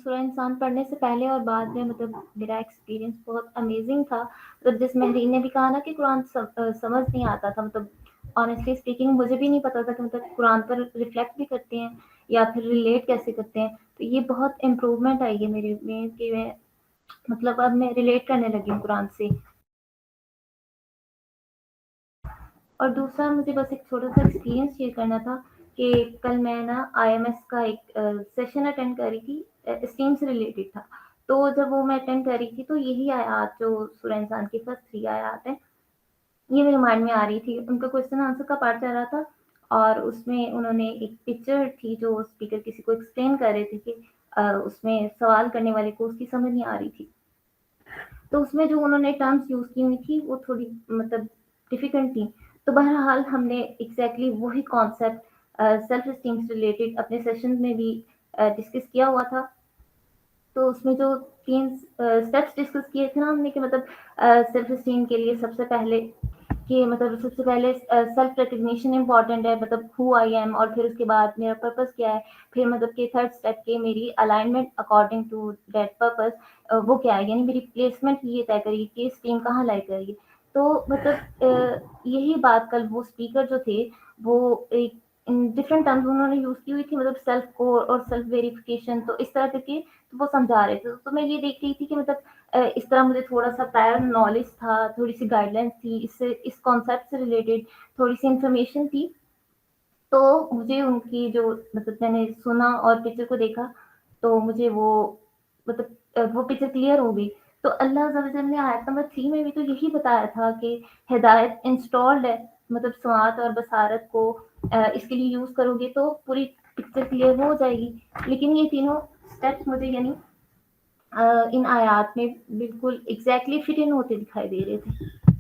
سورہ انسان پڑھنے سے پہلے اور بعد میں مطلب میرا ایکسپیرینس بہت امیزنگ تھا. مطلب جس مہرین نے بھی کہا نا کہ قرآن سمجھ نہیں آتا تھا. مطلب آنیسٹلی اسپیکنگ مجھے بھی نہیں پتا تھا کہ مطلب قرآن پر ریفلیکٹ بھی کرتے ہیں یا پھر ریلیٹ کیسے کرتے ہیں. تو یہ بہت امپروومنٹ آئی ہے میرے میں کہ میں مطلب اب میں ریلیٹ کرنے لگی ہوں قرآن سے. اور دوسرا مجھے بس ایک چھوٹا سا ایکسپیرینس شیئر کرنا تھا کہ کل میں نا آئی ایم ایس کا ایک سیشن اٹینڈ کر رہی تھی, اسٹیم سے ریلیٹڈ تھا. تو جب وہ میں اٹینڈ کر رہی تھی تو یہی آیات جو سورہ انسان کی فرسٹ 3 آیات ہیں یہ میرے مائنڈ میں آ رہی تھی. ان کا کوشچن آنسر کا پارٹ چل رہا تھا اور اس میں انہوں نے ایک پکچر تھی جو اسپیکر کسی کو ایکسپلین کر رہے تھے کہ اس میں سوال کرنے والے کو اس کی سمجھ نہیں آ رہی تھی. تو اس میں جو انہوں نے ٹرمس یوز کی ہوئی تھی وہ تھوڑی مطلب ڈیفیکلٹ تھی. تو بہرحال ہم نے ایگزیکٹلی وہی کانسیپٹ سیلف اسٹیم سے ریلیٹڈ اپنے سیشن میں بھی ڈسکس کیا ہوا تھا. تو اس میں جو 3 اسٹیپس ڈسکس کیے تھے نا ہم نے کہ مطلب سیلف اسٹیم کے لیے سب سے پہلے سیلف ریکگنیشن امپورٹنٹ ہے, مطلب ہو آئی ایم, اور پھر اس کے بعد میرا پرپز کیا ہے, پھر مطلب کہ تھرڈ اسٹیپ کے میری alignment according to that purpose وہ کیا ہے, یعنی میری پلیسمنٹ یہ طے کرے گی کہ اسٹیم کہاں لائی کرے گی. تو مطلب یہی بات کل وہ اسپیکر جو تھے وہ ایک ڈفرینٹ ٹرمز انہوں نے یوز کی ہوئی تھی, مطلب سیلف کو اور سیلف ویریفیکیشن. تو اس طرح کر کے وہ سمجھا رہے تھے. تو میں یہ دیکھ رہی تھی کہ مطلب اس طرح مجھے تھوڑا سا پرائر نالج تھا, تھوڑی سی گائیڈ لائنس تھی, اس کانسیپٹ سے ریلیٹڈ تھوڑی سی انفارمیشن تھی. تو مجھے ان کی جو مطلب میں نے سنا اور پکچر کو دیکھا تو مجھے وہ مطلب وہ پکچر کلیئر ہو گئی. تو اللہ عز و جل نے آیت نمبر 3 میں بھی تو یہی بتایا تھا کہ ہدایت انسٹالڈ ہے, مطلب سماعت اور بصارت کو اس کے لیے یوز کرو گے تو پوری پکچر کلیئر ہو جائے گی. لیکن یہ تینوں اسٹیپس مجھے یعنی ان آیات میں بالکل ایگزیکٹلی فٹ ان ہوتے دکھائی دے رہے تھے.